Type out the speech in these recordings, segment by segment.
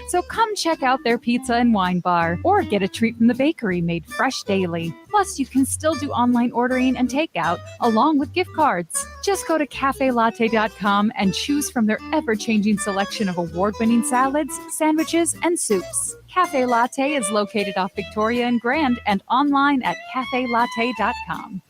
So come check out their pizza and wine bar, or get a treat from the bakery made fresh daily. Plus, you can still do online ordering and takeout, along with gift cards. Just go to cafelatte.com and choose from their ever-changing selection of award-winning salads, sandwiches, and soups. Cafe Latte is located off Victoria and Grand and online at cafelatte.com.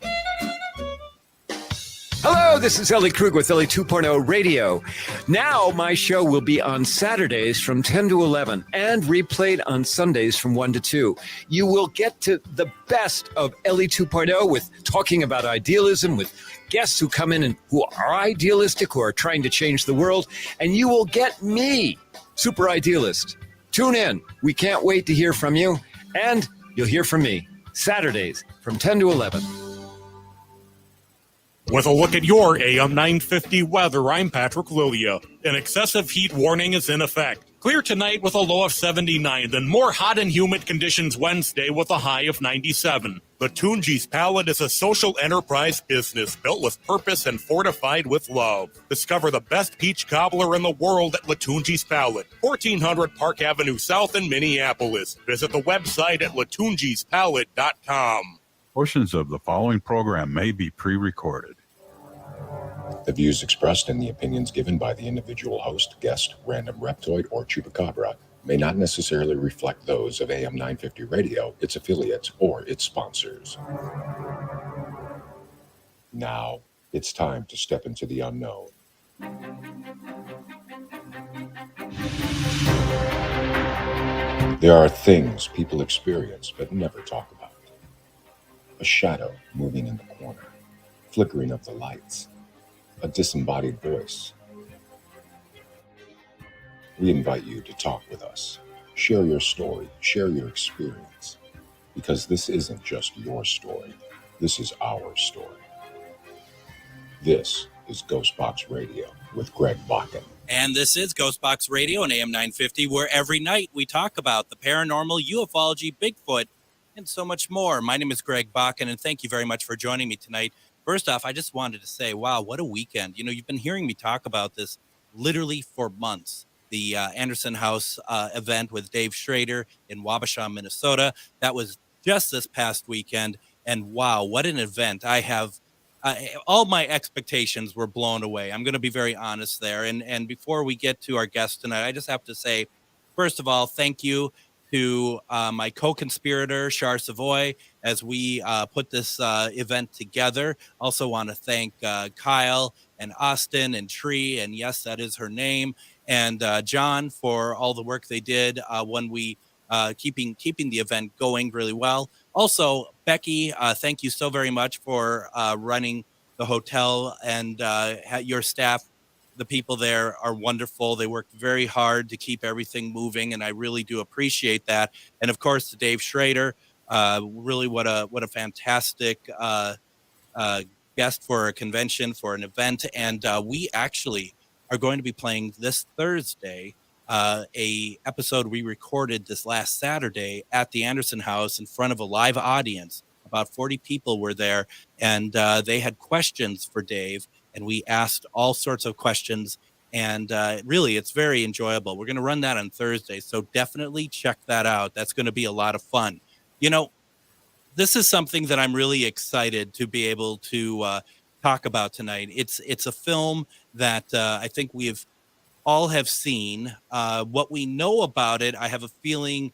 Hello, this is Ellie Krug with Ellie 2.0 Radio. Now my show will be on Saturdays from 10 to 11 and replayed on Sundays from 1 to 2. You will get to the best of Ellie 2.0 with talking about idealism, with guests who come in and who are idealistic, who are trying to change the world. And you will get me, Super Idealist. Tune in. We can't wait to hear from you. And you'll hear from me Saturdays from 10 to 11. With a look at your AM 950 weather, I'm Patrick Lilia. An excessive heat warning is in effect. Clear tonight with a low of 79, then more hot and humid conditions Wednesday with a high of 97. Latunji's Palette is a social enterprise business built with purpose and fortified with love. Discover the best peach cobbler in the world at Latunji's Palette, 1400 Park Avenue South in Minneapolis. Visit the website at latunjispalette.com. Portions of the following program may be pre-recorded. The views expressed and the opinions given by the individual host, guest, random reptoid, or chupacabra may not necessarily reflect those of AM 950 Radio, its affiliates, or its sponsors. Now, it's time to step into the unknown. There are things people experience but never talk about. A shadow moving in the corner, flickering of the lights, a disembodied voice. We invite you to talk with us, share your story, share your experience, because this isn't just your story, this is our story. This is GhostBox Radio with Greg Bakun. And this is GhostBox Radio on AM 950, where every night we talk about the paranormal, ufology, Bigfoot, and so much more. My name is Greg Bakun, and thank you very much for joining me tonight. First off, I just wanted to say, wow, what a weekend. You know, you've been hearing me talk about this literally for months. The Anderson House event with Dave Schrader in Wabasha, Minnesota. That was just this past weekend. And wow, what an event. All my expectations were blown away. I'm going to be very honest there. And before we get to our guest tonight, I just have to say, first of all, thank you to my co-conspirator, Char Savoy, as we put this event together. Also want to thank Kyle and Austin and Tree, and yes, that is her name, and John for all the work they did when we keeping the event going really well. Also, Becky, thank you so very much for running the hotel, and your staff. The people there are wonderful. They worked very hard to keep everything moving, and I really do appreciate that. And of course, to Dave Schrader, really what a fantastic guest for a convention, for an event. And we actually are going to be playing this Thursday a episode we recorded this last Saturday at the Anderson House in front of a live audience. About 40 people were there, and they had questions for Dave. And we asked all sorts of questions, and really, it's very enjoyable. We're going to run that on Thursday, so definitely check that out. That's going to be a lot of fun. You know, this is something that I'm really excited to be able to talk about tonight. It's a film that I think we've all have seen. What we know about it, I have a feeling,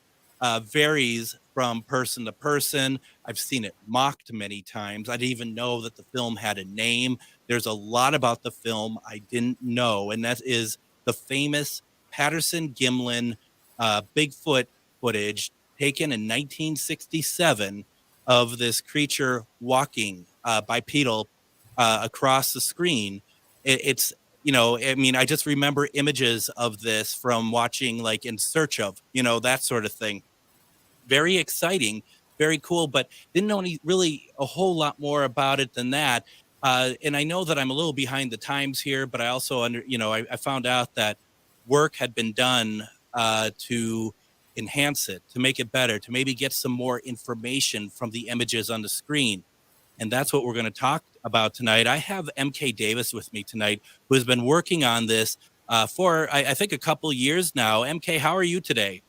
varies from person to person. I've seen it mocked many times. I didn't even know that the film had a name. There's a lot about the film I didn't know, and that is the famous Patterson-Gimlin Bigfoot footage taken in 1967 of this creature walking bipedal across the screen. It's, you know, I mean, I just remember images of this from watching, like, In Search Of, you know, that sort of thing. Very exciting, very cool, but didn't know really a whole lot more about it than that. And I know that I'm a little behind the times here, but I also I found out that work had been done to enhance it, to make it better, to maybe get some more information from the images on the screen. And that's what we're going to talk about tonight. I have MK Davis with me tonight, who has been working on this for, I think, a couple years now. MK, how are you today?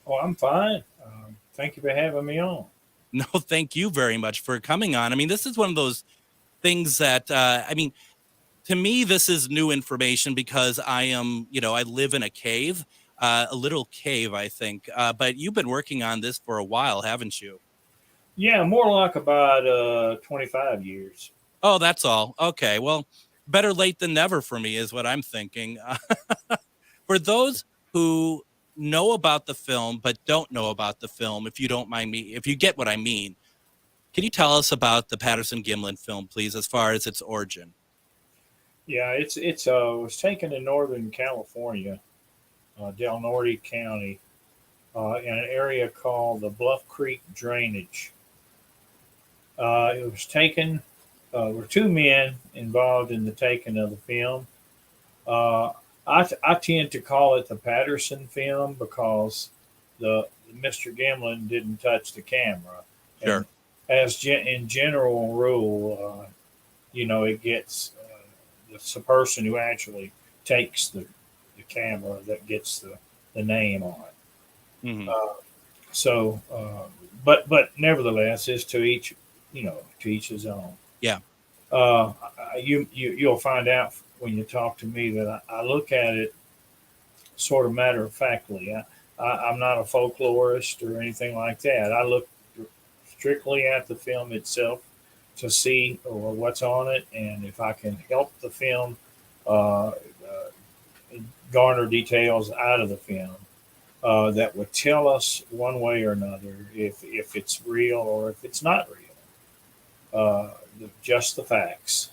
Oh, I'm fine. Thank you for having me on. No, thank you very much for coming on. I mean, this is one of those things that, to me, this is new information because I live in a cave, a little cave, I think. But you've been working on this for a while, haven't you? Yeah, more like about 25 years. Oh, that's all. Okay. Well, better late than never for me is what I'm thinking. For those who know about the film but don't know about the film, if you don't mind me, if you get what I mean, can you tell us about the Patterson-Gimlin film, please, as far as its origin? Yeah, it was taken in Northern California, Del Norte County, in an area called the Bluff Creek Drainage. It was taken. There were two men involved in the taking of the film. I tend to call it the Patterson film because the Mr. Gimlin didn't touch the camera. Sure. And in general rule, it gets it's the person who actually takes the camera that gets the name on it. Mm-hmm. But nevertheless, it's to each his own. Yeah. You'll find out when you talk to me that I look at it sort of matter of factly. I'm not a folklorist or anything like that. I look strictly at the film itself to see what's on it, and if I can help the film garner details out of the film that would tell us one way or another if it's real or if it's not real. Just the facts.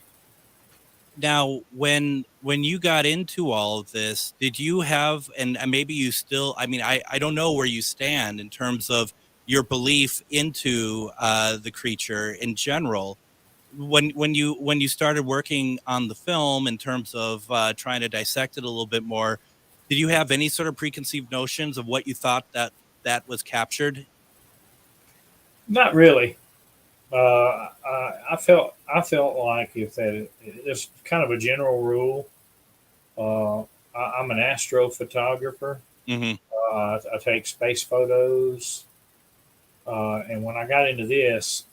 Now, when you got into all of this, did you have, and maybe you still, I don't know where you stand in terms of your belief into the creature in general. When you started working on the film in terms of trying to dissect it a little bit more, did you have any sort of preconceived notions of what you thought that was captured? Not really. I felt like if that there's kind of a general rule. I'm an astrophotographer. Mm-hmm. I take space photos, and when I got into this,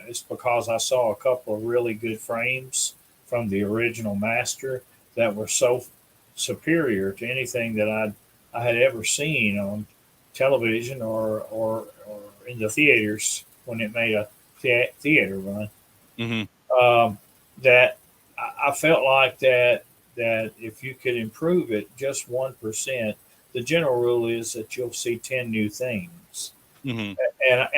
it's because I saw a couple of really good frames from the original master that were so superior to anything that I had ever seen on television or in the theaters when it made a theater run. Mm-hmm. That I felt like that if you could improve it just 1%, the general rule is that you'll see 10 new things. Mm-hmm. And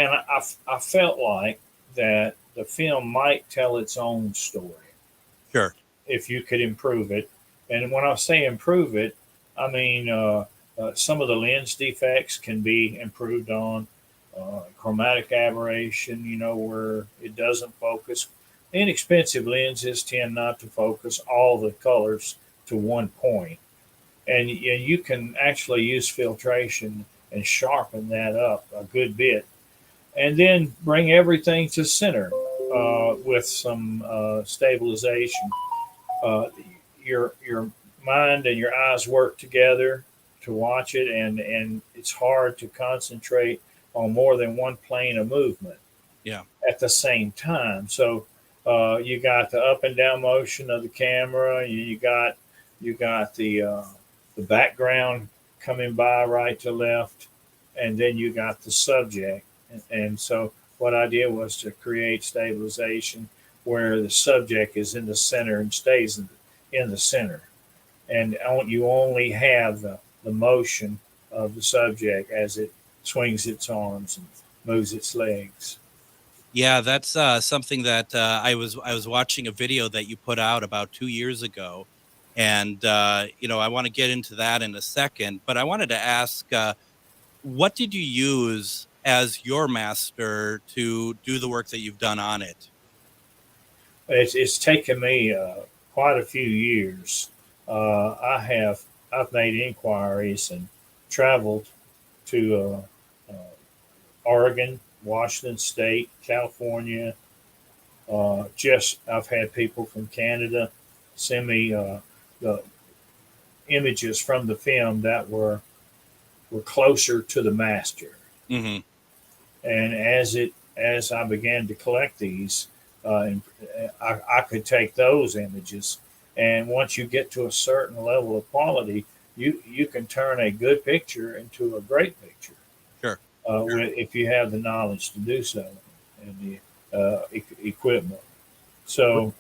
I felt like that the film might tell its own story. Sure. If you could improve it. And when I say improve it, I mean some of the lens defects can be improved on. Chromatic aberration, where it doesn't focus. Inexpensive lenses tend not to focus all the colors to one point. And you can actually use filtration and sharpen that up a good bit. And then bring everything to center with some stabilization. Your mind and your eyes work together to watch it, and it's hard to concentrate on more than one plane of movement at the same time. So you got the up and down motion of the camera. You got the background coming by right to left, and then you got the subject. And so what I did was to create stabilization where the subject is in the center and stays in the center. And you only have the motion of the subject as it swings its arms and moves its legs. Yeah, that's something that I was watching a video that you put out about 2 years ago, and I want to get into that in a second. But I wanted to ask, what did you use as your master to do the work that you've done on it? It's taken me quite a few years. I've made inquiries and traveled to Oregon, Washington State, California. I've had people from Canada send me the images from the film that were closer to the master. Mm-hmm. And as I began to collect these, I could take those images, and once you get to a certain level of quality, you can turn a good picture into a great picture. Sure. If you have the knowledge to do so and the equipment. So,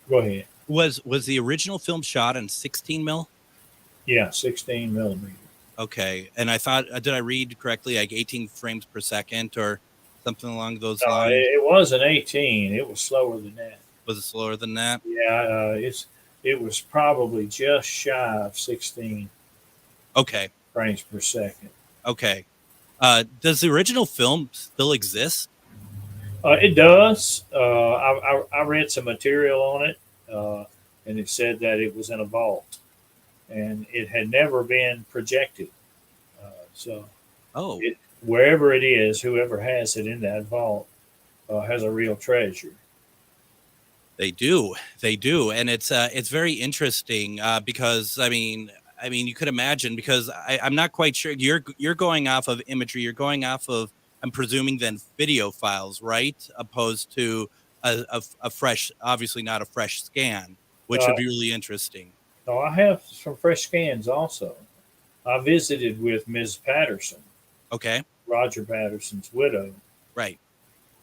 go ahead. Was the original film shot in 16 mil? Yeah, 16 millimeter. Okay, and I thought, did I read correctly, like 18 frames per second or something along those lines? It wasn't 18. It was slower than that. Was it slower than that? Yeah, it was probably just shy of 16 Okay. frames per second. Okay. Does the original film still exist? It does. I read some material on it, and it said that it was in a vault, and it had never been projected. Wherever it is, whoever has it in that vault has a real treasure. They do, and it's very interesting because I mean, you could imagine, because I'm not quite sure. You're going off of imagery. You're going off of, I'm presuming, then video files, right? Opposed to a fresh, obviously not a fresh scan, which would be really interesting. No, I have some fresh scans also. I visited with Ms. Patterson. Okay. Roger Patterson's widow. Right.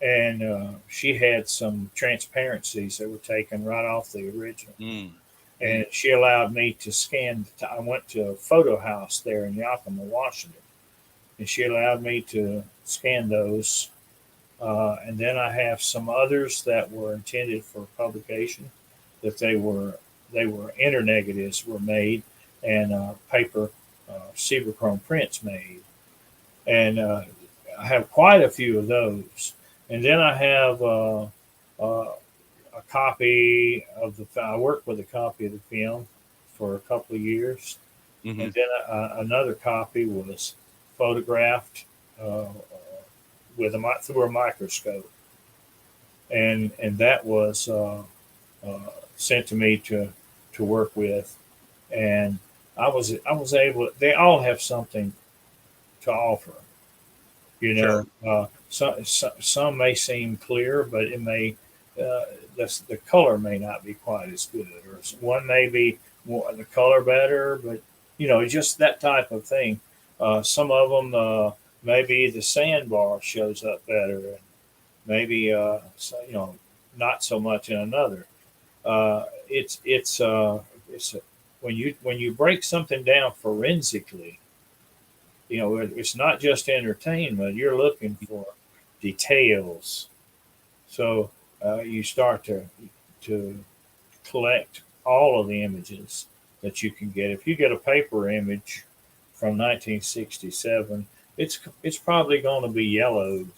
And she had some transparencies that were taken right off the original. And she allowed me to scan. I went to a photo house there in Yakima, Washington, and she allowed me to scan those. And then I have some others that were intended for publication, that they were internegatives were made, and paper Cibachrome prints made. And I have quite a few of those. And then I have a copy of I worked with a copy of the film for a couple of years. Mm-hmm. And then another copy was photographed through a microscope. And that was sent to me to work with. And I was able, they all have something to offer. You know, sure. Some may seem clear, but it may the color may not be quite as good, or one may be more, the color better, but just that type of thing. Some of them maybe the sandbar shows up better, and maybe not so much in another. It's when you break something down forensically. It's not just entertainment. You're looking for details. So you start to collect all of the images that you can get. If you get a paper image from 1967, it's probably going to be yellowed.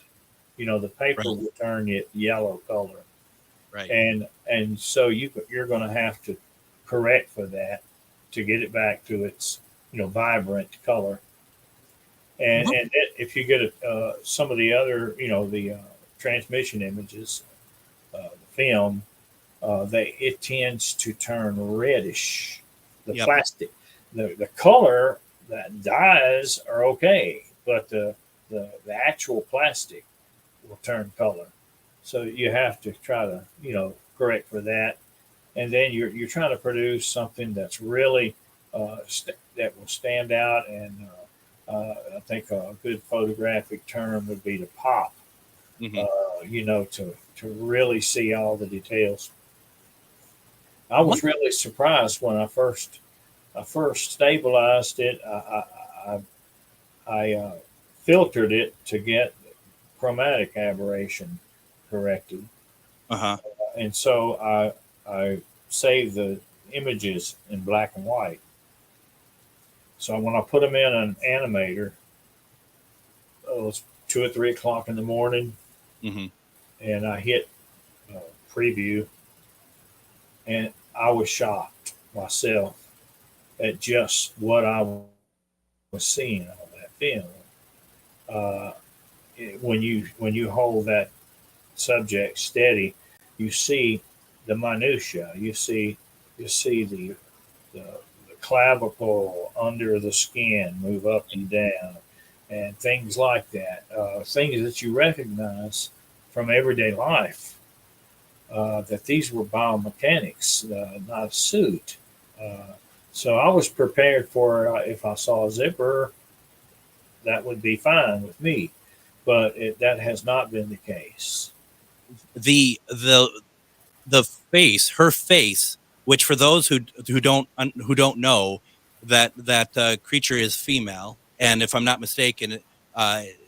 The paper will turn it yellow color. Right. And so you're going to have to correct for that to get it back to its vibrant color. And if you get some of the other, the transmission images, the film, it tends to turn reddish. The plastic, the color, that dyes are okay, but the actual plastic will turn color. So you have to try to correct for that, and then you're trying to produce something that's really that will stand out. And I think a good photographic term would be to pop. Mm-hmm. To really see all the details. I was really surprised when I first stabilized it. I filtered it to get chromatic aberration corrected. And so I saved the images in black and white. So when I put them in an animator, it was 2 or 3 o'clock in the morning, mm-hmm. and I hit preview, and I was shocked myself at just what I was seeing on that film. When you hold that subject steady, you see the minutia. You see the clavicle under the skin move up and down, and things like that. Things that you recognize from everyday life. That these were biomechanics, not a suit. So I was prepared for if I saw a zipper, that would be fine with me. But that has not been the case. The face, her face, which for those who don't know, that creature is female, and if I'm not mistaken,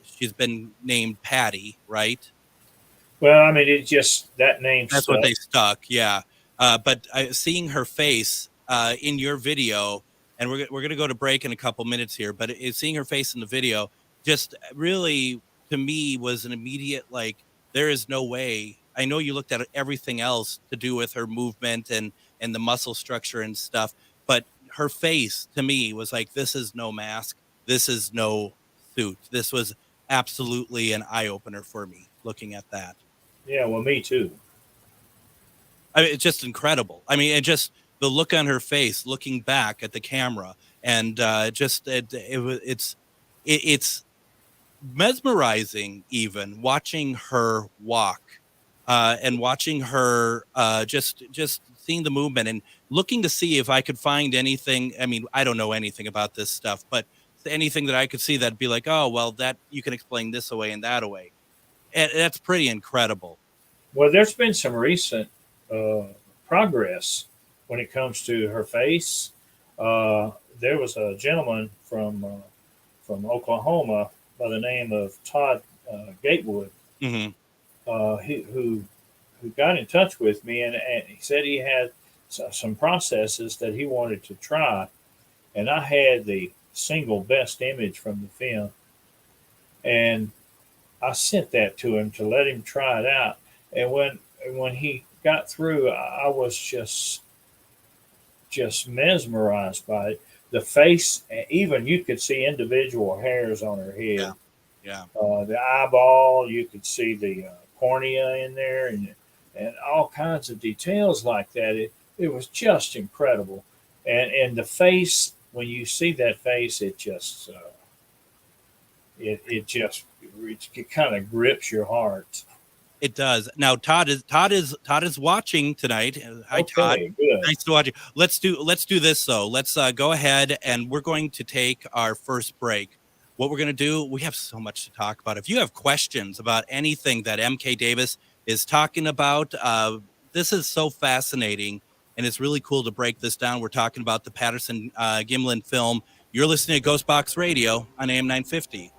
she's been named Patty, right? Well, I mean, it just that name. That's what they stuck, yeah. But seeing her face in your video, and we're going to go to break in a couple minutes here, but seeing her face in the video just really, to me, was an immediate, like, there is no way. I know you looked at everything else to do with her movement and the muscle structure and stuff, but her face, to me, was like, this is no mask. This is no suit. This was absolutely an eye-opener for me, looking at that. Yeah, well, me too. I mean, it's just incredible. I mean, just the look on her face, looking back at the camera, and it's mesmerizing. Even watching her walk, and watching her just seeing the movement and looking to see if I could find anything. I mean, I don't know anything about this stuff, but anything that I could see that'd be like, oh, well, that you can explain this away and that away. And that's pretty incredible. Well, there's been some recent progress when it comes to her face. There was a gentleman from Oklahoma by the name of Todd Gatewood, mm-hmm. who got in touch with me, and he said he had some processes that he wanted to try, and I had the single best image from the film, and I sent that to him to let him try it out. And when he got through, I was just mesmerized by it. The face, even you could see individual hairs on her head. Yeah. The eyeball, you could see the cornea in there, and all kinds of details like that. It was just incredible. And the face, when you see that face, it just it kind of grips your heart. It does. Now Todd is watching tonight. Hi, okay, Todd. Good. Nice to watch you. Let's do this though. Let's go ahead, and we're going to take our first break. What we're going to do, we have so much to talk about. If you have questions about anything that MK Davis is talking about, this is so fascinating, and it's really cool to break this down. We're talking about the Patterson-Gimlin film. You're listening to GhostBox Radio on AM 950.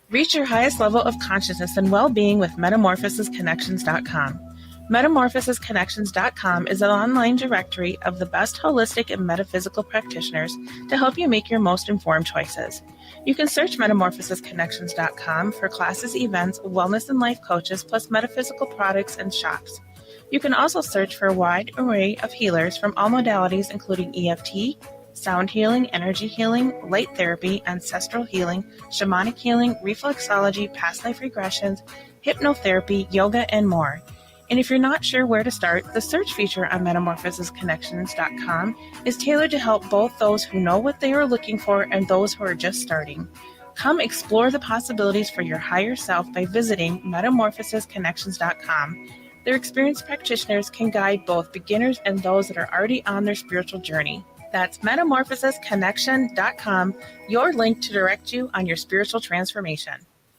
Reach your highest level of consciousness and well-being with MetamorphosisConnections.com. MetamorphosisConnections.com is an online directory of the best holistic and metaphysical practitioners to help you make your most informed choices. You can search MetamorphosisConnections.com for classes, events, wellness and life coaches, plus metaphysical products and shops. You can also search for a wide array of healers from all modalities, including EFT, sound healing, energy healing, light therapy, ancestral healing, shamanic healing, reflexology, past life regressions, hypnotherapy, yoga, and more. And if you're not sure where to start, the search feature on MetamorphosisConnections.com is tailored to help both those who know what they are looking for and those who are just starting. Come explore the possibilities for your higher self by visiting MetamorphosisConnections.com. Their experienced practitioners can guide both beginners and those that are already on their spiritual journey. That's MetamorphosisConnection.com, your link to direct you on your spiritual transformation.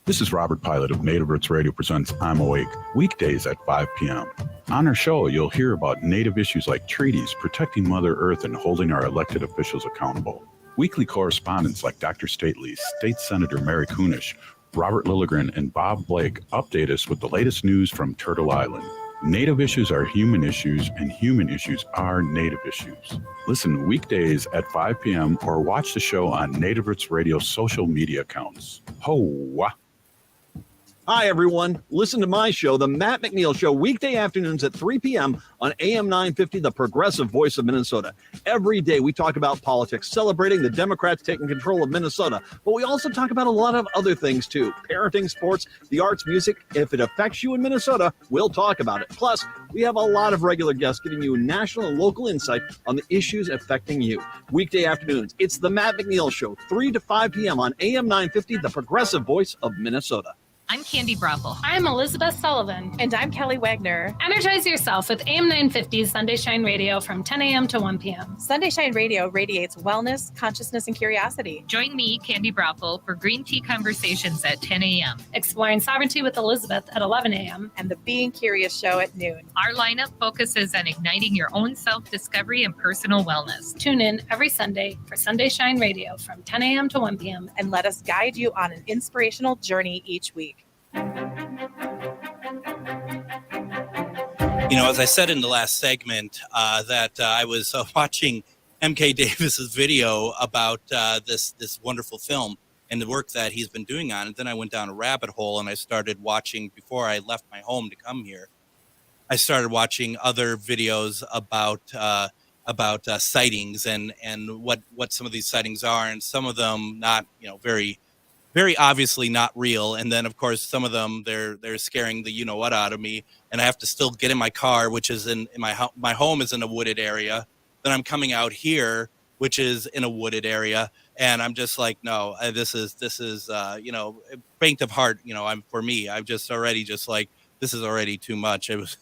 This is Robert Pilot of Native Roots Radio presents I'm Awake, weekdays at 5 p.m. On our show, you'll hear about Native issues like treaties, protecting Mother Earth, and holding our elected officials accountable. Weekly correspondents like Dr. Stately, State Senator Mary Kunesh, Robert Lilligren, and Bob Blake update us with the latest news from Turtle Island. Native issues are human issues, and human issues are Native issues. Listen weekdays at 5 p.m. or watch the show on Native Roots Radio social media accounts. Ho-wah! Hi, everyone. Listen to my show, The Matt McNeil Show, weekday afternoons at 3 p.m. on AM 950, the progressive voice of Minnesota. Every day we talk about politics, celebrating the Democrats taking control of Minnesota. But we also talk about a lot of other things, too. Parenting, sports, the arts, music. If it affects you in Minnesota, we'll talk about it. Plus, we have a lot of regular guests giving you national and local insight on the issues affecting you. Weekday afternoons, it's The Matt McNeil Show, 3 to 5 p.m. on AM 950, the progressive voice of Minnesota. I'm Candy Brothel. I'm Elizabeth Sullivan. And I'm Kelly Wagner. Energize yourself with AM 950's Sunday Shine Radio from 10 a.m. to 1 p.m. Sunday Shine Radio radiates wellness, consciousness, and curiosity. Join me, Candy Brothel, for Green Tea Conversations at 10 a.m. Exploring Sovereignty with Elizabeth at 11 a.m. And the Being Curious Show at noon. Our lineup focuses on igniting your own self-discovery and personal wellness. Tune in every Sunday for Sunday Shine Radio from 10 a.m. to 1 p.m. And let us guide you on an inspirational journey each week. You know, as I said in the last segment, that I was watching MK Davis's video about this wonderful film and the work that he's been doing on it. Then I went down a rabbit hole and I started watching, before I left my home to come here, I started watching other videos about sightings and what some of these sightings are, and some of them not, very obviously not real. And then, of course, some of them, they're scaring the you-know-what out of me. And I have to still get in my car, which is in my home is in a wooded area. Then I'm coming out here, which is in a wooded area. And I'm just like, no, this is faint of heart. I'm just already like, this is already too much. It was,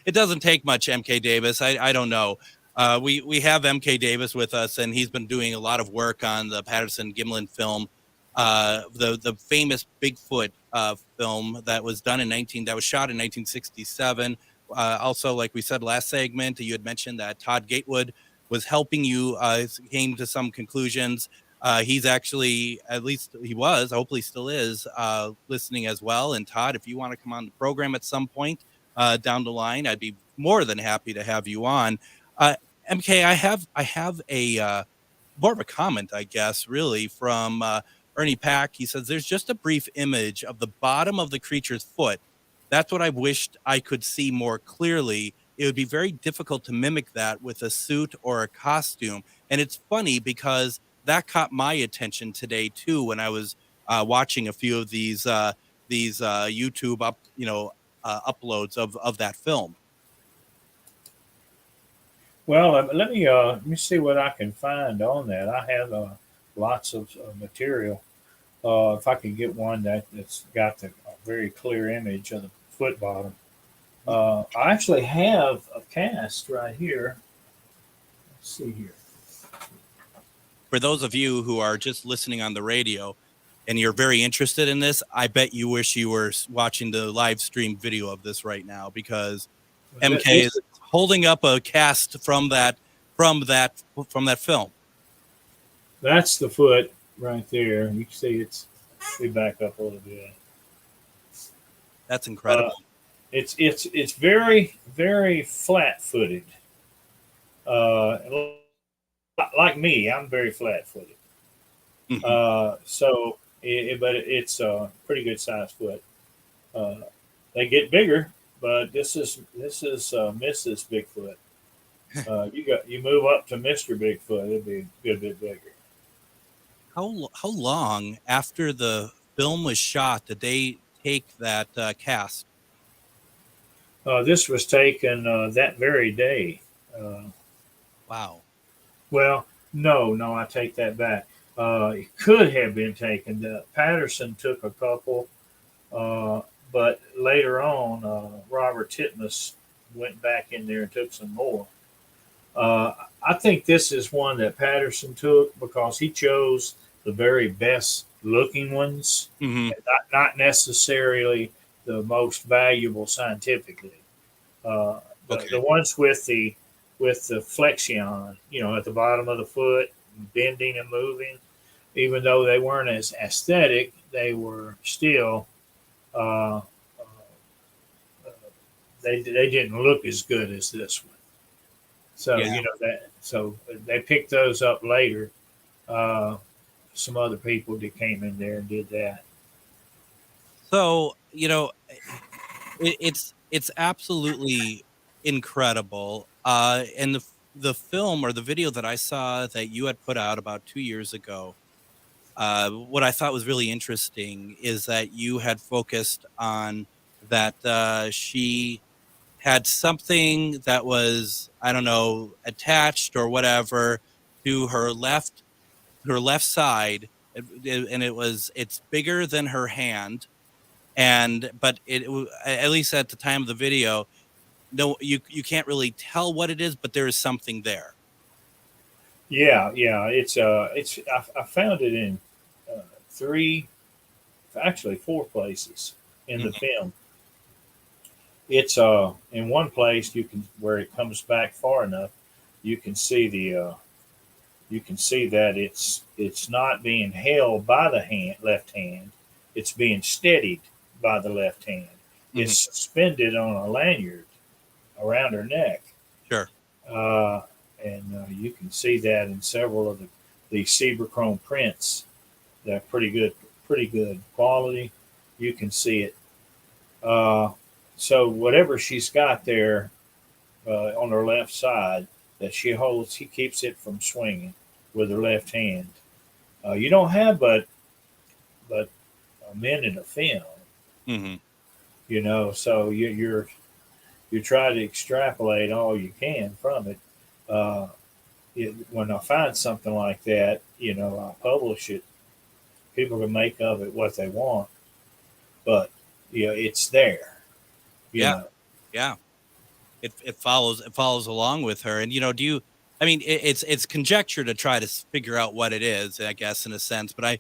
it doesn't take much, MK Davis. I don't know. We have MK Davis with us, and he's been doing a lot of work on the Patterson-Gimlin film. The famous Bigfoot film that was shot in 1967. Also, like we said last segment, you had mentioned that Todd Gatewood was helping you, came to some conclusions. He's actually, at least he was, hopefully still is, listening as well. And Todd, if you want to come on the program at some point down the line, I'd be more than happy to have you on. MK, I have a more of a comment, I guess, really, from Ernie Pack. He says, there's just a brief image of the bottom of the creature's foot. That's what I wished I could see more clearly. It would be very difficult to mimic that with a suit or a costume. And it's funny because that caught my attention today too, when I was watching a few of these YouTube uploads of that film. Well, let me see what I can find on that. I have lots of material. If I could get one that's got a very clear image of the foot bottom. I actually have a cast right here. Let's see here. For those of you who are just listening on the radio and you're very interested in this, I bet you wish you were watching the live stream video of this right now, because MK is holding up a cast from that film. That's the foot right there. You can see we back up a little bit. That's incredible. It's very, very flat-footed. Like me, I'm very flat-footed. Mm-hmm. But it's a pretty good sized foot. They get bigger, but this is Mrs. Bigfoot. You move up to Mr. Bigfoot, it'll be a good bit bigger. How long after the film was shot did they take that cast? This was taken that very day. Wow. Well, no, I take that back. It could have been taken. Patterson took a couple, but later on, Robert Titmus went back in there and took some more. I think this is one that Patterson took because he chose the very best looking ones, mm-hmm. not necessarily the most valuable scientifically. The ones with the flexion, at the bottom of the foot, bending and moving, even though they weren't as aesthetic, they were still they didn't look as good as this one. So so they picked those up later. Some other people that came in there and did that. So, it's absolutely incredible. And the film or the video that I saw that you had put out about 2 years ago, what I thought was really interesting is that you had focused on that she had something that was, I don't know, attached or whatever to her left side, and it's bigger than her hand, but at least at the time of the video, no, you can't really tell what it is, but there is something there. Yeah, I found it in four places in the film. It's in one place where it comes back far enough, you can see that it's not being held by the left hand, it's being steadied by the left hand. It's suspended on a lanyard around her neck. Sure. And you can see that in several of the Chrome prints. They're pretty good quality. You can see it. So whatever she's got there on her left side that she holds, he keeps it from swinging with her left hand. You don't have but a minute of film, so you're trying to extrapolate all you can from it. When I find something like that, I publish it. People can make of it what they want, but it's there. Yeah. It follows along with her, and it's conjecture to try to figure out what it is, I guess, in a sense. But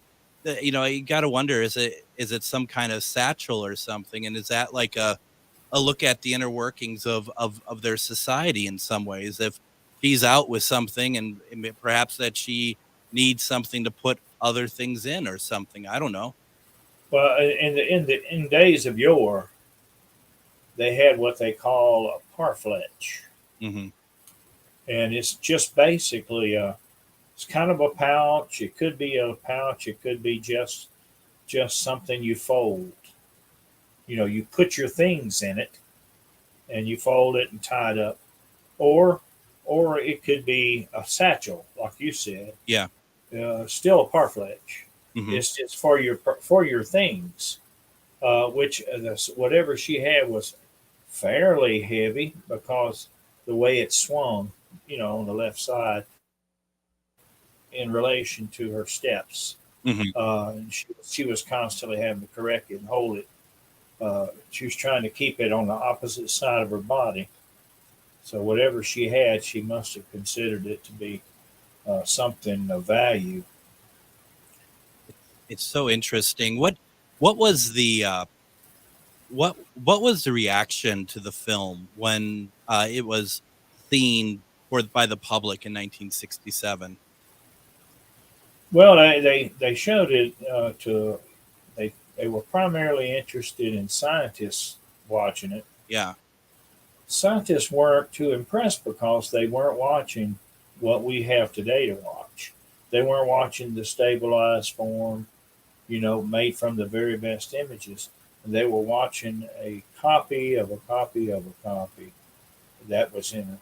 you got to wonder, is it some kind of satchel or something, and is that like a look at the inner workings of their society in some ways? If she's out with something, and perhaps that she needs something to put other things in or something. I don't know. Well, in days of yore, they had what they call a parfletch. And it's just basically it's kind of a pouch. It could be a pouch. It could be just something you fold. You put your things in it and you fold it and tie it up. Or it could be a satchel, like you said. Yeah. Still a parfletch. It's for your things, which whatever she had was fairly heavy because the way it swung, on the left side in relation to her steps. And she was constantly having to correct it and hold it. She was trying to keep it on the opposite side of her body. So whatever she had, she must have considered it to be something of value. It's so interesting. What was the what was the reaction to the film when it was seen by the public in 1967? Well, they showed it they were primarily interested in scientists watching it. Yeah. Scientists weren't too impressed because they weren't watching what we have today to watch. They weren't watching the stabilized form, made from the very best images. And they were watching a copy of a copy of a copy that was in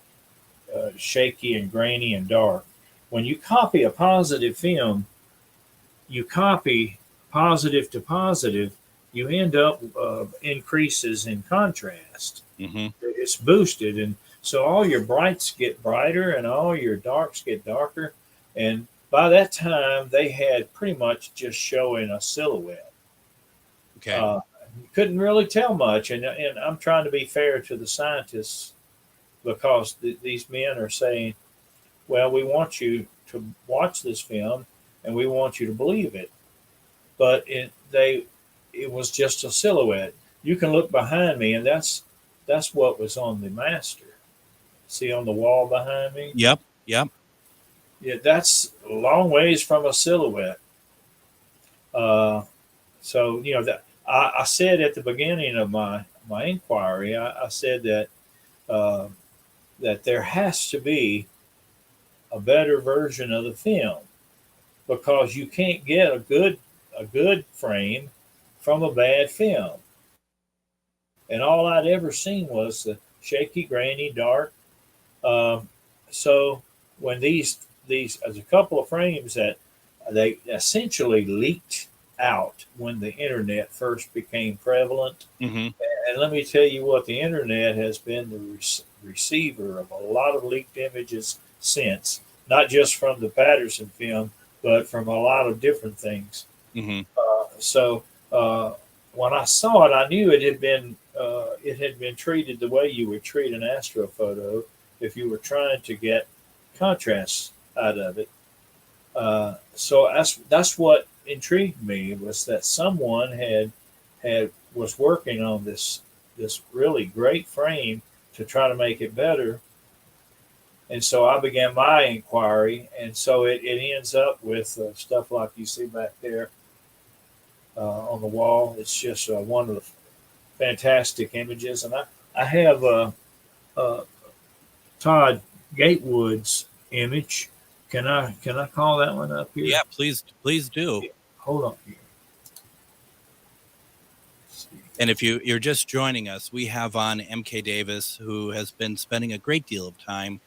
shaky and grainy and dark. When you copy a positive film, you copy positive to positive, you end up increases in contrast. It's boosted, and so all your brights get brighter and all your darks get darker. And by that time, they had pretty much just showing a silhouette. Okay. You couldn't really tell much, and I'm trying to be fair to the scientists because these men are saying, well, we want you to watch this film and we want you to believe it. But it was just a silhouette. You can look behind me, and that's what was on the master. See on the wall behind me? Yep. Yeah, that's a long ways from a silhouette. So that I said at the beginning of my inquiry, I said that that there has to be a better version of the film because you can't get a good frame from a bad film. And all I'd ever seen was the shaky, grainy, dark. So when these there's a couple of frames that they essentially leaked out when the internet first became prevalent. Mm-hmm. And let me tell you what, the internet has been the receiver of a lot of leaked images since, not just from the Patterson film, but from a lot of different things. Mm-hmm. So when I saw it, I knew it had been treated the way you would treat an astrophoto if you were trying to get contrast out of it. So that's what intrigued me, was that someone was working on this really great frame to try to make it better. And so I began my inquiry, and so it ends up with stuff like you see back there on the wall. It's just one of the fantastic images, and I have Todd Gatewood's image. Can I call that one up here? Yeah, please do. Hold on here. And if you're just joining us, we have on MK Davis, who has been spending a great deal of time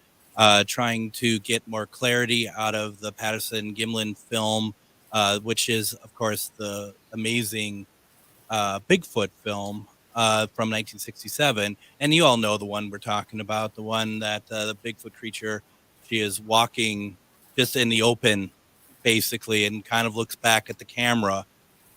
trying to get more clarity out of the Patterson-Gimlin film, which is, of course, the amazing Bigfoot film from 1967. And you all know the one we're talking about, the one that the Bigfoot creature, she is walking just in the open, basically, and kind of looks back at the camera.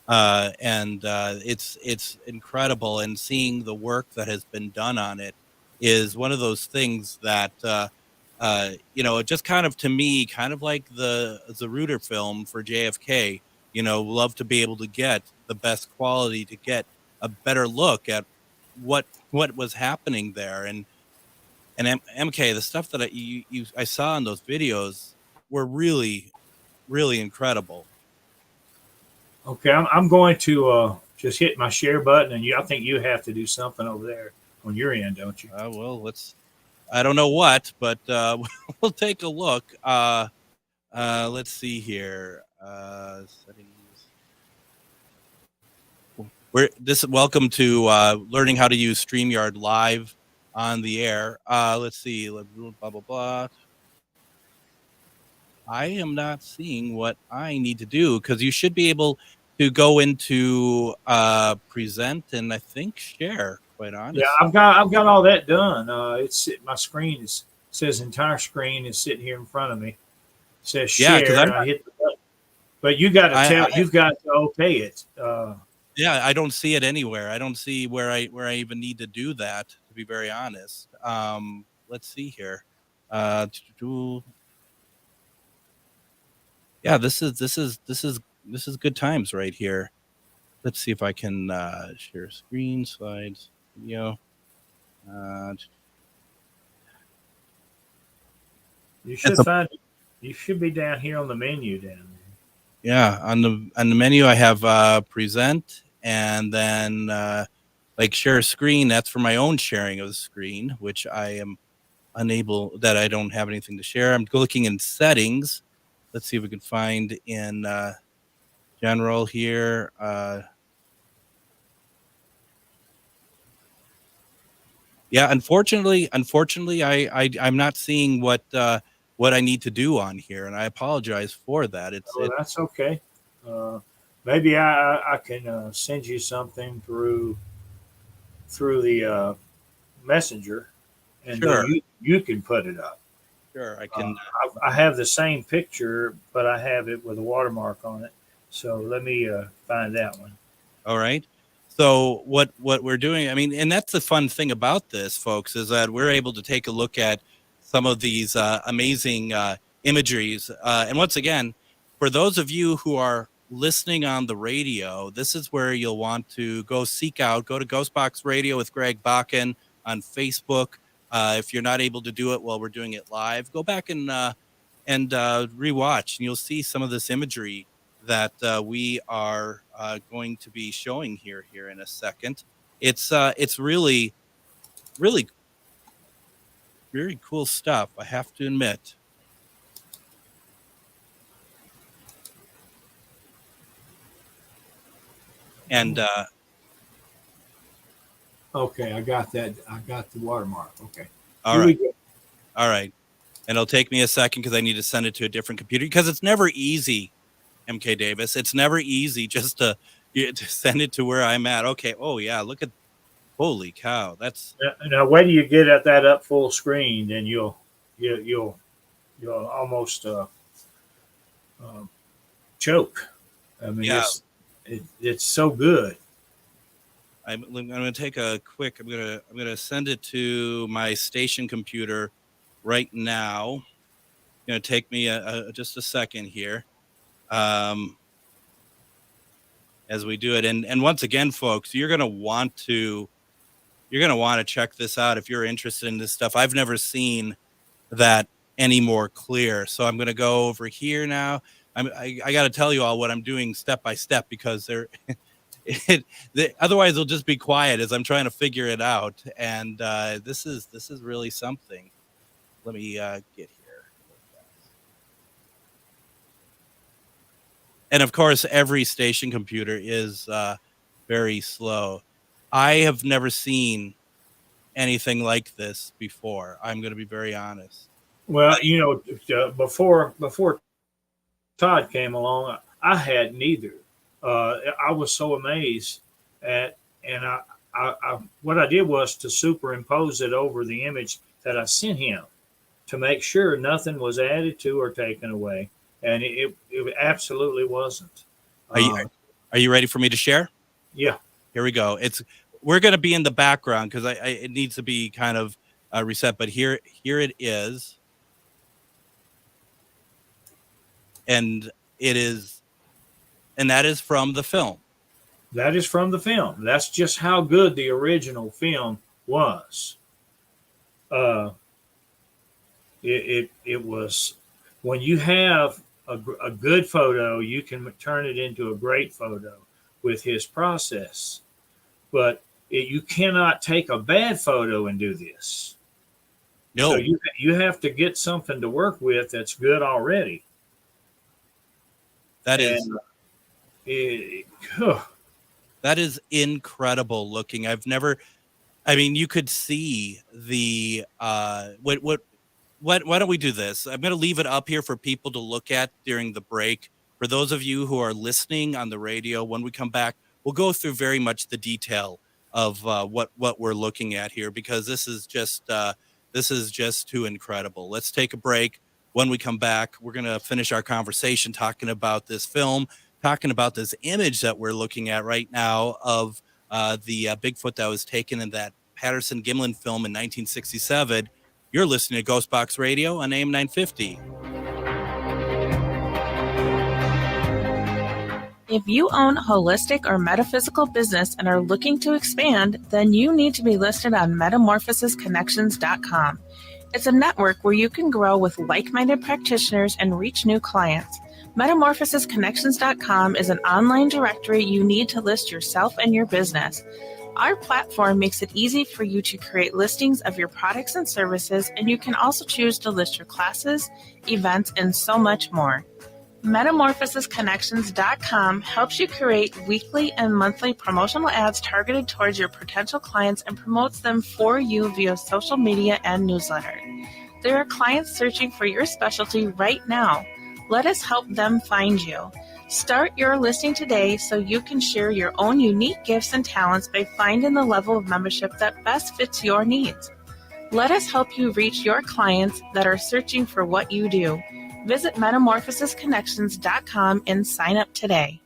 And it's incredible. And seeing the work that has been done on it is one of those things that, just kind of, to me, kind of like the Zapruder film for JFK, love to be able to get the best quality, to get a better look at what was happening there. And MK, the stuff that I saw in those videos were really, really incredible. Okay, I'm going to just hit my share button, and I think you have to do something over there on your end, don't you? Well, I don't know what, but we'll take a look. Let's see here. Settings. Welcome to learning how to use StreamYard Live on the air. Let's see. Blah, blah, blah. I am not seeing what I need to do, because you should be able to go into present and I think share, quite honestly. Yeah, I've got all that done. My screen says entire screen is sitting here in front of me. It says share, and I hit the button. But you got to you've got to okay it. Yeah, I don't see it anywhere. I don't see where I even need to do that, to be very honest. Let's see here. Yeah, this is good times right here. Let's see if I can share screen, slides, video. You should be down here on the menu down there. Yeah, on the menu I have present, and then like share screen. That's for my own sharing of the screen, which I am unable. That I don't have anything to share. I'm looking in settings. Let's see if we can find in general here. Yeah, unfortunately, I'm not seeing what I need to do on here, and I apologize for that. That's okay. Maybe I can send you something through the messenger, and sure. then you can put it up. Sure, I can. I have the same picture, but I have it with a watermark on it. So let me find that one. All right. So what we're doing, I mean, and that's the fun thing about this, folks, is that we're able to take a look at some of these amazing imageries. And once again, for those of you who are listening on the radio, this is where you'll want to go seek out. Go to GhostBox Radio with Greg Bakun on Facebook. If you're not able to do it while we're doing it live, go back and rewatch, and you'll see some of this imagery that we are going to be showing here in a second. It's really, really very cool stuff, I have to admit. And okay, I got that. I got the watermark. Okay. All right. All right. And it'll take me a second because I need to send it to a different computer, because it's never easy, MK Davis. It's never easy just to send it to where I'm at. Okay. Oh, yeah. Look at, holy cow. That's. Now, wait till you get at that up full screen, then you'll almost choke. I mean, Yeah. it's so good. I'm going to take a quick. I'm going to send it to my station computer right now. It's going to take me just a second here, as we do it. And once again, folks, you're going to want to check this out if you're interested in this stuff. I've never seen that any more clear. So I'm going to go over here now. I got to tell you all what I'm doing step by step, because otherwise it'll just be quiet as I'm trying to figure it out. And this is really something. Let me get here. And of course, every station computer is very slow. I have never seen anything like this before. I'm going to be very honest. Well, before Todd came along, I had neither. I was so amazed at, and I what I did was to superimpose it over the image that I sent him to make sure nothing was added to or taken away, and it absolutely wasn't. Are you ready for me to share? Yeah. Here we go. We're going to be in the background because it needs to be kind of reset, but here it is. And that is from the film. That is from the film. That's just how good the original film was. It was, when you have a good photo, you can turn it into a great photo with his process. But you cannot take a bad photo and do this. No. So you have to get something to work with that's good already. That is incredible looking. You could see the why don't we do this? I'm going to leave it up here for people to look at during the break. For those of you who are listening on the radio, when we come back, we'll go through very much the detail of what we're looking at here, because this is just too incredible. Let's take a break. When we come back, we're going to finish our conversation talking about this film, talking about this image that we're looking at right now of the Bigfoot that was taken in that Patterson-Gimlin film in 1967. You're listening to GhostBox Radio on AM 950. If you own a holistic or metaphysical business and are looking to expand, then you need to be listed on metamorphosisconnections.com. It's a network where you can grow with like-minded practitioners and reach new clients. Metamorphosisconnections.com is an online directory you need to list yourself and your business. Our platform makes it easy for you to create listings of your products and services, and you can also choose to list your classes, events, and so much more. Metamorphosisconnections.com helps you create weekly and monthly promotional ads targeted towards your potential clients and promotes them for you via social media and newsletter. There are clients searching for your specialty right now. Let us help them find you. Start your listing today so you can share your own unique gifts and talents by finding the level of membership that best fits your needs. Let us help you reach your clients that are searching for what you do. Visit metamorphosisconnections.com and sign up today.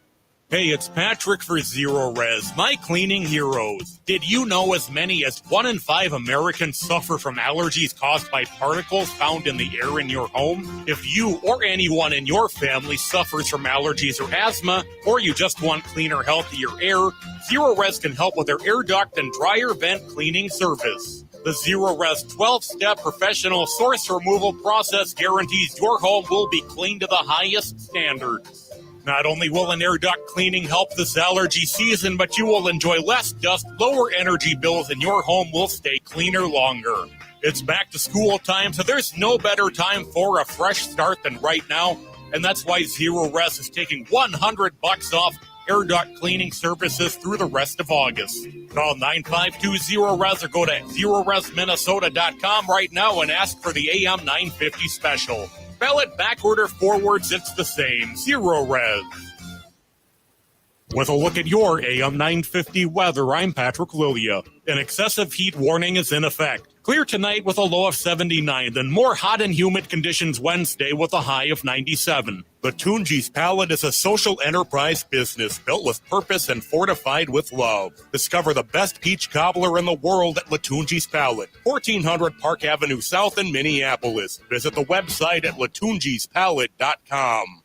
Hey, it's Patrick for Zero Res, my cleaning heroes. Did you know as many as 1 in 5 Americans suffer from allergies caused by particles found in the air in your home? If you or anyone in your family suffers from allergies or asthma, or you just want cleaner, healthier air, Zero Res can help with their air duct and dryer vent cleaning service. The Zero Res 12-step professional source removal process guarantees your home will be cleaned to the highest standards. Not only will an air duct cleaning help this allergy season, but you will enjoy less dust, lower energy bills, and your home will stay cleaner longer. It's back to school time, so there's no better time for a fresh start than right now, and that's why Zero Res is taking $100 off air duct cleaning services through the rest of August. Call 9520-RES or go to ZeroResMinnesota.com right now and ask for the AM 950 special. Spell it backward or forwards, it's the same. Zero Res. With a look at your AM 950 weather, I'm Patrick Lilia. An excessive heat warning is in effect. Clear tonight with a low of 79, then more hot and humid conditions Wednesday with a high of 97. Latunji's Palette is a social enterprise business built with purpose and fortified with love. Discover the best peach cobbler in the world at Latunji's Palette, 1400 Park Avenue South in Minneapolis. Visit the website at latunjispalette.com.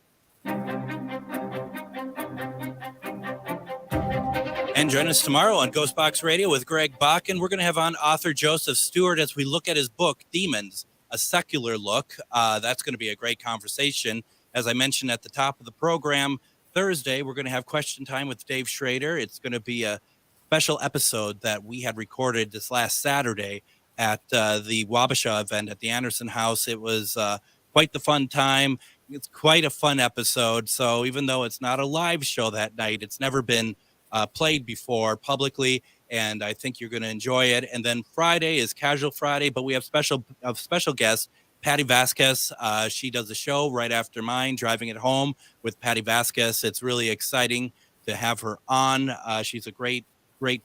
And join us tomorrow on GhostBox Radio with Greg Bakun. We're going to have on author Joseph Stewart as we look at his book, Demons, A Secular Look. That's going to be a great conversation. As I mentioned at the top of the program, Thursday, we're going to have question time with Dave Schrader. It's going to be a special episode that we had recorded this last Saturday at the Wabasha event at the Anderson House. It was quite the fun time. It's quite a fun episode. So even though it's not a live show that night, it's never been played before publicly, and I think you're going to enjoy it. And then Friday is Casual Friday, but we have special guest Patty Vasquez. She does a show right after mine, Driving It Home with Patty Vasquez. It's really exciting to have her on. She's a great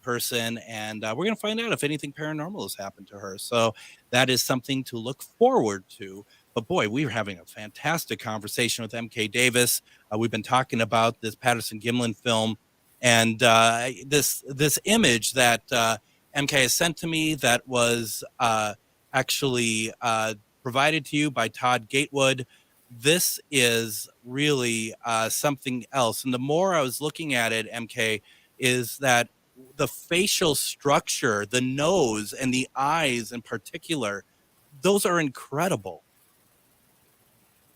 person, and we're going to find out if anything paranormal has happened to her. So that is something to look forward to. But boy, we're having a fantastic conversation with MK Davis. We've been talking about this Patterson-Gimlin film. And this image that MK has sent to me that was actually provided to you by Todd Gatewood, this is really something else. And the more I was looking at it, MK, is that the facial structure, the nose and the eyes in particular, those are incredible.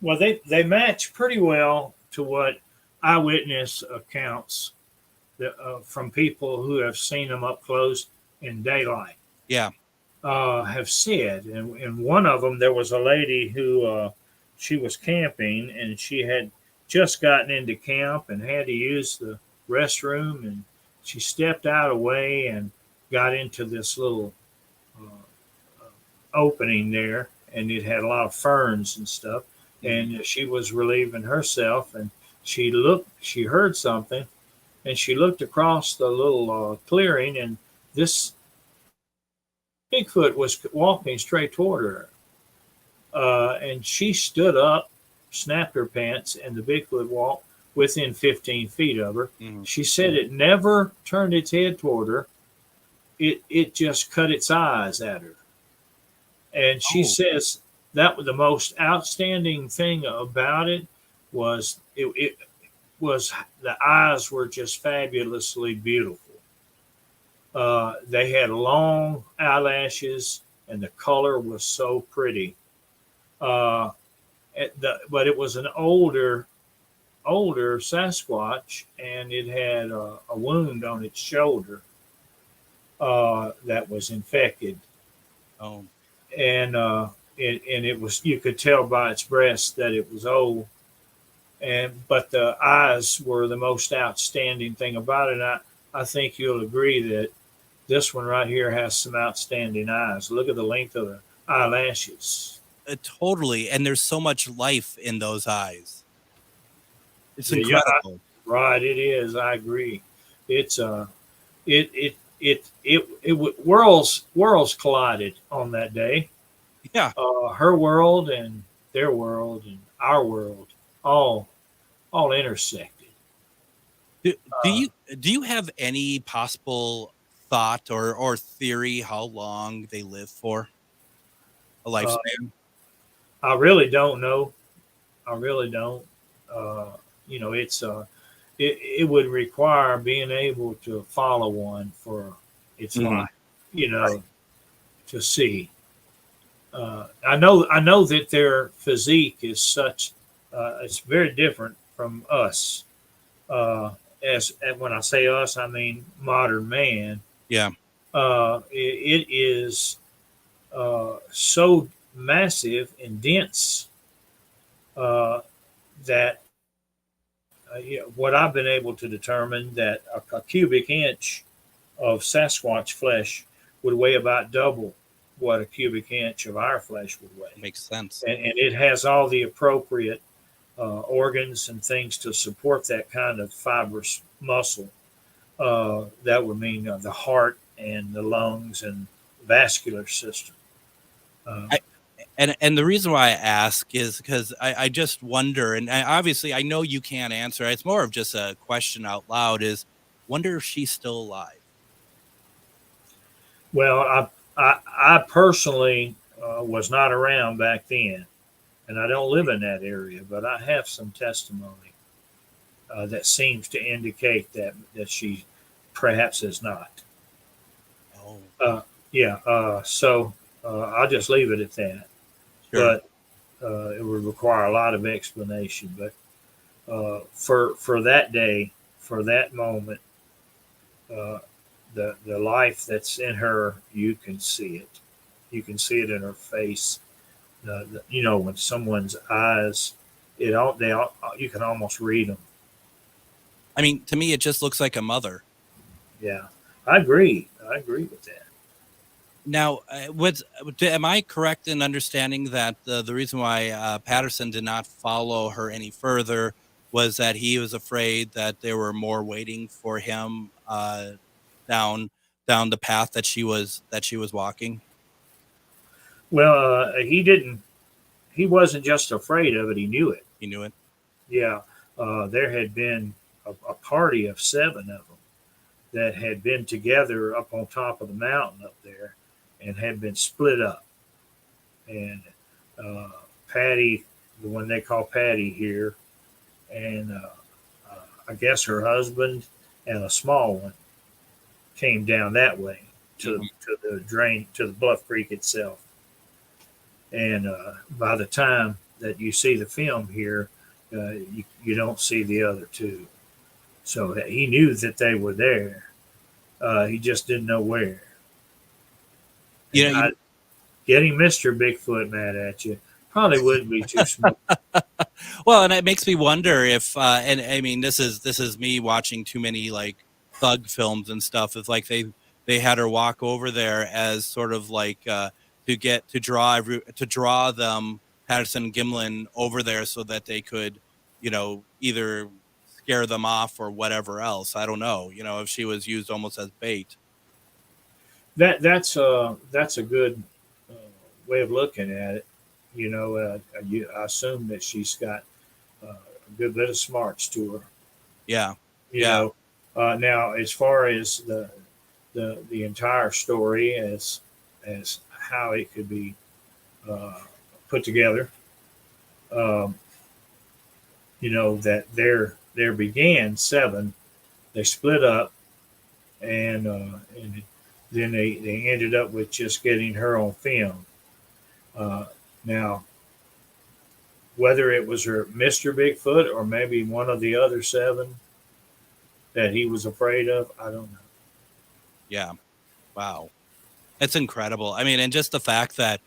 Well, they match pretty well to what eyewitness accounts from people who have seen them up close in daylight. Yeah. Have said. And one of them, there was a lady who she was camping, and she had just gotten into camp and had to use the restroom, and she stepped out away and got into this little opening there, and it had a lot of ferns and stuff, and she was relieving herself, and she heard something, and she looked across the little clearing, and this Bigfoot was walking straight toward her. And she stood up, snapped her pants, and the Bigfoot walked within 15 feet of her. Mm-hmm. She said it never turned its head toward her. It just cut its eyes at her. And she says that was the most outstanding thing about it was it was the eyes were just fabulously beautiful. They had long eyelashes, and the color was so pretty. But it was an older Sasquatch, and it had a wound on its shoulder that was infected. Oh, and it was, you could tell by its breast that it was old. But the eyes were the most outstanding thing about it. And I think you'll agree that this one right here has some outstanding eyes. Look at the length of the eyelashes. Totally. And there's so much life in those eyes. It's incredible. Yeah, right. It is. I agree. It's worlds collided on that day. Yeah. Her world and their world and our world all intersected. Do you have any possible thought or theory how long they live for? A lifespan? I really don't know. I really don't. It's it would require being able to follow one for its life, to see. I know that their physique is such. It's very different from us. As when I say us, I mean modern man. Yeah. It is so massive and dense that what I've been able to determine that a cubic inch of Sasquatch flesh would weigh about double what a cubic inch of our flesh would weigh. Makes sense. And it has all the appropriate organs and things to support that kind of fibrous muscle. That would mean the heart and the lungs and vascular system. And the reason why I ask is because I just wonder, and obviously I know you can't answer. It's more of just a question out loud. Is wonder if she's still alive. Well, I personally was not around back then, and I don't live in that area, but I have some testimony that seems to indicate that she perhaps is not. Oh. So I'll just leave it at that. Sure. But it would require a lot of explanation. But for that day, for that moment, the life that's in her, you can see it. You can see it in her face. When someone's eyes, you can almost read them. I mean, to me, it just looks like a mother. Yeah, I agree with that. Now, am I correct in understanding that the reason why Patterson did not follow her any further was that he was afraid that there were more waiting for him down the path that she was walking? Well, he wasn't just afraid of it. He knew it. He knew it. Yeah. There had been a party of 7 of them that had been together up on top of the mountain up there and had been split up. And Patty, the one they call Patty here, and I guess her husband and a small one came down that way to the drain, to the Bluff Creek itself. And by the time that you see the film here, you don't see the other 2. So he knew that they were there. He just didn't know where. Getting Mr. Bigfoot mad at you probably wouldn't be too smooth. Well, and it makes me wonder if, and I mean, this is me watching too many like thug films and stuff. It's like they had her walk over there as sort of like to draw them Patterson-Gimlin over there so that they could, either scare them off or whatever else. I don't know. If she was used almost as bait. That's a good way of looking at it. I assume that she's got a good bit of smarts to her. Yeah. Now, as far as the entire story as how it could be put together, that there began 7, they split up, and then they ended up with just getting her on film. Now, whether it was her Mr. Bigfoot or maybe one of the other 7 that he was afraid of, I don't know. Yeah. Wow. It's incredible. I mean, and just the fact that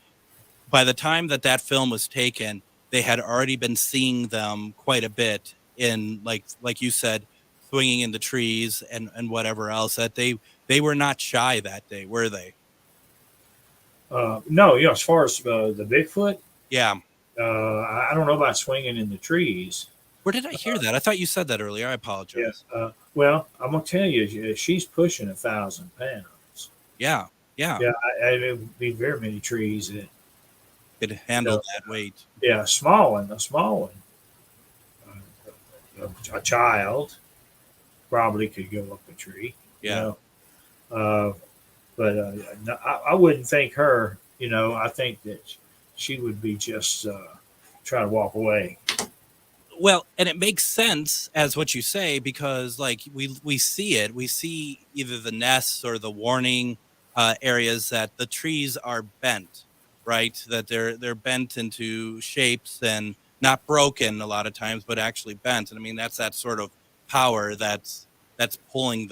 by the time that film was taken, they had already been seeing them quite a bit in, like you said, swinging in the trees and whatever else, that they were not shy that day, were they? No, as far as the Bigfoot, yeah, I don't know about swinging in the trees. Where did I hear that? I thought you said that earlier. I apologize. Yeah. Well, I'm gonna tell you, she's pushing 1,000 pounds. Yeah. It would be very many trees that could handle that weight. Yeah, a small one. A child probably could go up a tree. Yeah. But I wouldn't think her. I think that she would be just trying to walk away. Well, and it makes sense as what you say, because we see it. We see either the nests or the warning areas that the trees are bent, right? That they're bent into shapes and not broken a lot of times, but actually bent. And I mean, that's that sort of power that's pulling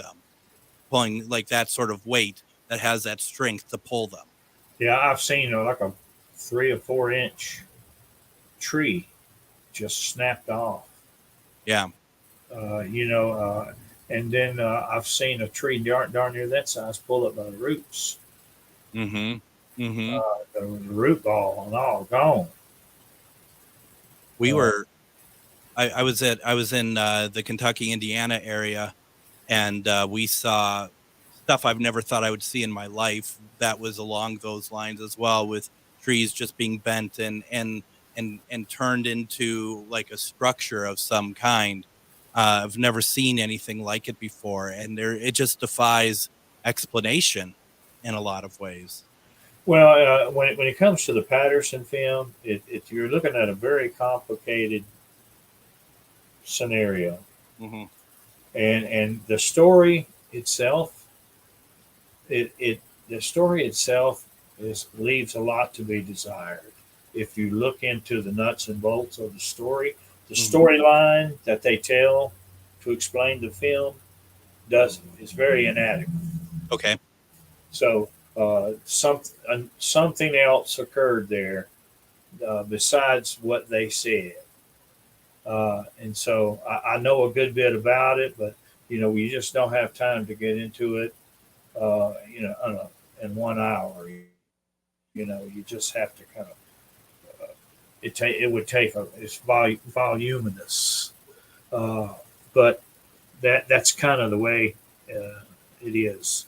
like that sort of weight that has that strength to pull them. Yeah, I've seen like a 3 or 4 inch tree just snapped off. Yeah. And then I've seen a tree darn near that size pull up by the roots. Mm-hmm. Mm-hmm. The root ball and all gone. We were. I was in the Kentucky, Indiana area, and we saw stuff I've never thought I would see in my life that was along those lines as well, with trees just being bent and turned into like a structure of some kind. I've never seen anything like it before, and it just defies explanation in a lot of ways. Well, when it comes to the Patterson film, you're looking at a very complicated scenario, Mm-hmm. and the story itself, the story itself leaves a lot to be desired. If you look into the nuts and bolts of the story, the storyline that they tell to explain the film is very inadequate. Okay. So something else occurred there besides what they said. And so I know a good bit about it, but we just don't have time to get into it. In 1 hour, you just have to kind of. It would take it's voluminous, but that's kind of the way it is.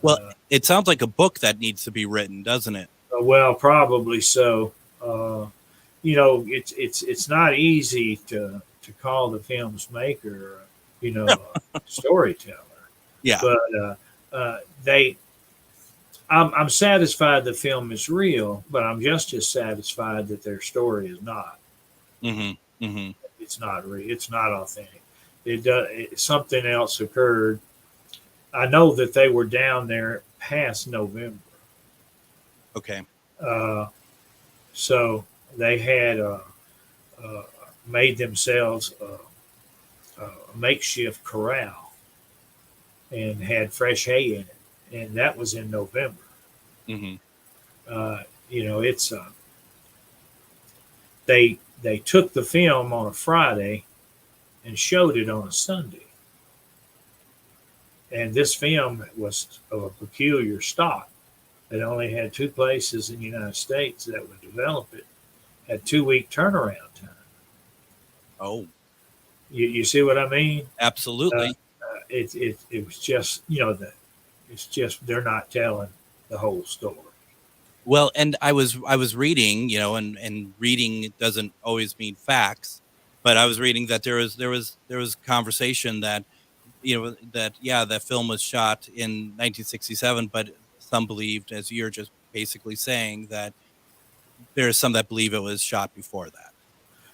Well, it sounds like a book that needs to be written, doesn't it? Well, probably so. It's not easy to call the film's maker, a storyteller. Yeah. But I'm satisfied the film is real, but I'm just as satisfied that their story is not. Mm-hmm. Mm-hmm. It's not real. It's not authentic. Something else occurred. I know that they were down there past November. Okay. So they had made themselves a makeshift corral and had fresh hay in it, and that was in November. Mm-hmm. It's they took the film on a Friday and showed it on a Sunday. And this film was of a peculiar stock. It only had 2 places in the United States that would develop it. Had 2-week turnaround time. Oh, you see what I mean? Absolutely. It was just it's just they're not telling the whole story. Well, and I was reading, and reading doesn't always mean facts, but I was reading that there was conversation that that film was shot in 1967, but some believed, as you're just basically saying, that there's some that believe it was shot before that.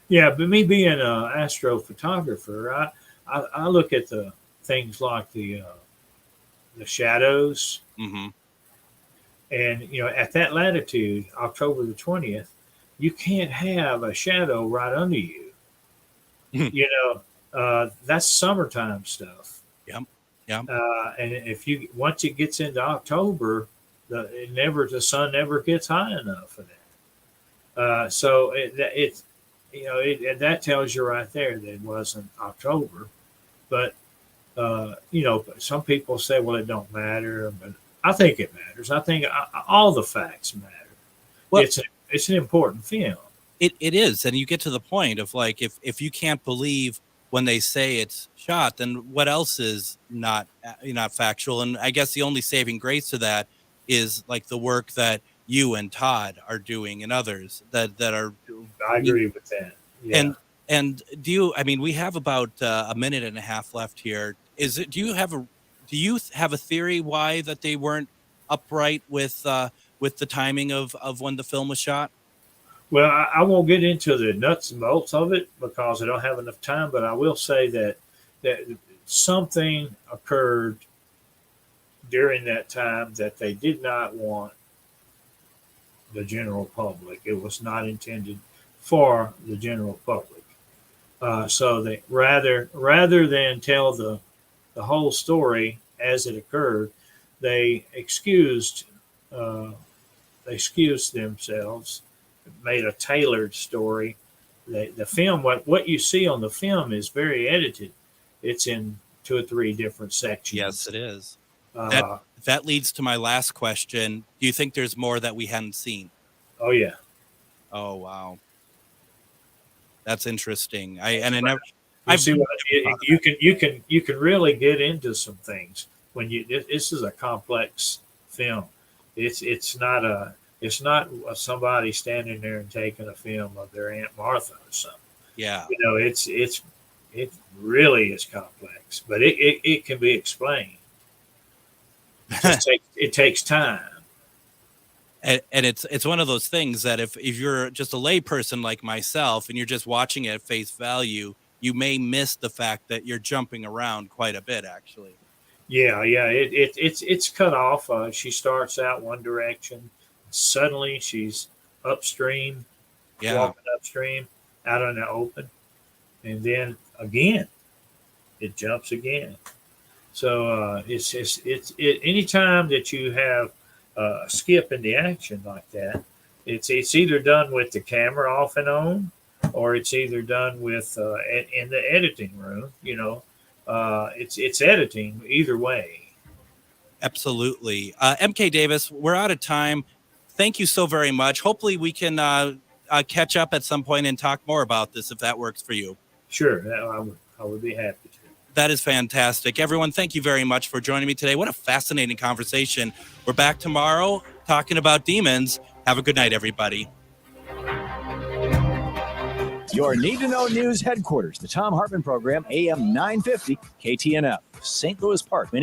Yeah, but me being an astrophotographer, I look at the things like the shadows, mm-hmm. and at that latitude, October the 20th, you can't have a shadow right under you. That's summertime stuff. Yeah. And once it gets into October, the sun never gets high enough for that. So that tells you right there that it wasn't October. But some people say, well, it don't matter, but I think it matters. I think all the facts matter. Well, it's an important film. It is, and you get to the point of like if you can't believe when they say it's shot, then what else is not factual? And I guess the only saving grace to that is like the work that you and Todd are doing and others that are. I agree with that. Yeah. And we have about a minute and a half left here. Do you have a theory why that they weren't upright with the timing of when the film was shot? Well, I won't get into the nuts and bolts of it because I don't have enough time, but I will say that something occurred during that time that they did not want the general public. It was not intended for the general public. So they rather than tell the whole story as it occurred, they excused themselves, made a tailored story the film, what you see on the film is very edited. It's in 2 or 3 different sections. Yes, it is. That leads to my last question. Do you think there's more that we hadn't seen? Oh yeah. Oh wow. That's interesting. You can really get into some things when this is a complex film. It's not somebody standing there and taking a film of their Aunt Martha or something. Yeah. It really is complex, but it can be explained. It takes time. And it's one of those things that if you're just a layperson like myself and you're just watching it at face value, you may miss the fact that you're jumping around quite a bit, actually. Yeah. It's cut off. She starts out one direction, suddenly she's upstream, walking upstream, out in the open, and then again, it jumps again. So it's anytime that you have a skip in the action like that, it's either done with the camera off and on, or it's either done with in the editing room. It's editing either way. Absolutely. MK Davis, we're out of time. Thank you so very much. Hopefully we can catch up at some point and talk more about this if that works for you. Sure, I would be happy to. That is fantastic. Everyone, thank you very much for joining me today. What a fascinating conversation. We're back tomorrow talking about demons. Have a good night, everybody. Your Need to Know News headquarters, the Tom Hartman Program, AM 950, KTNF, St. Louis Park.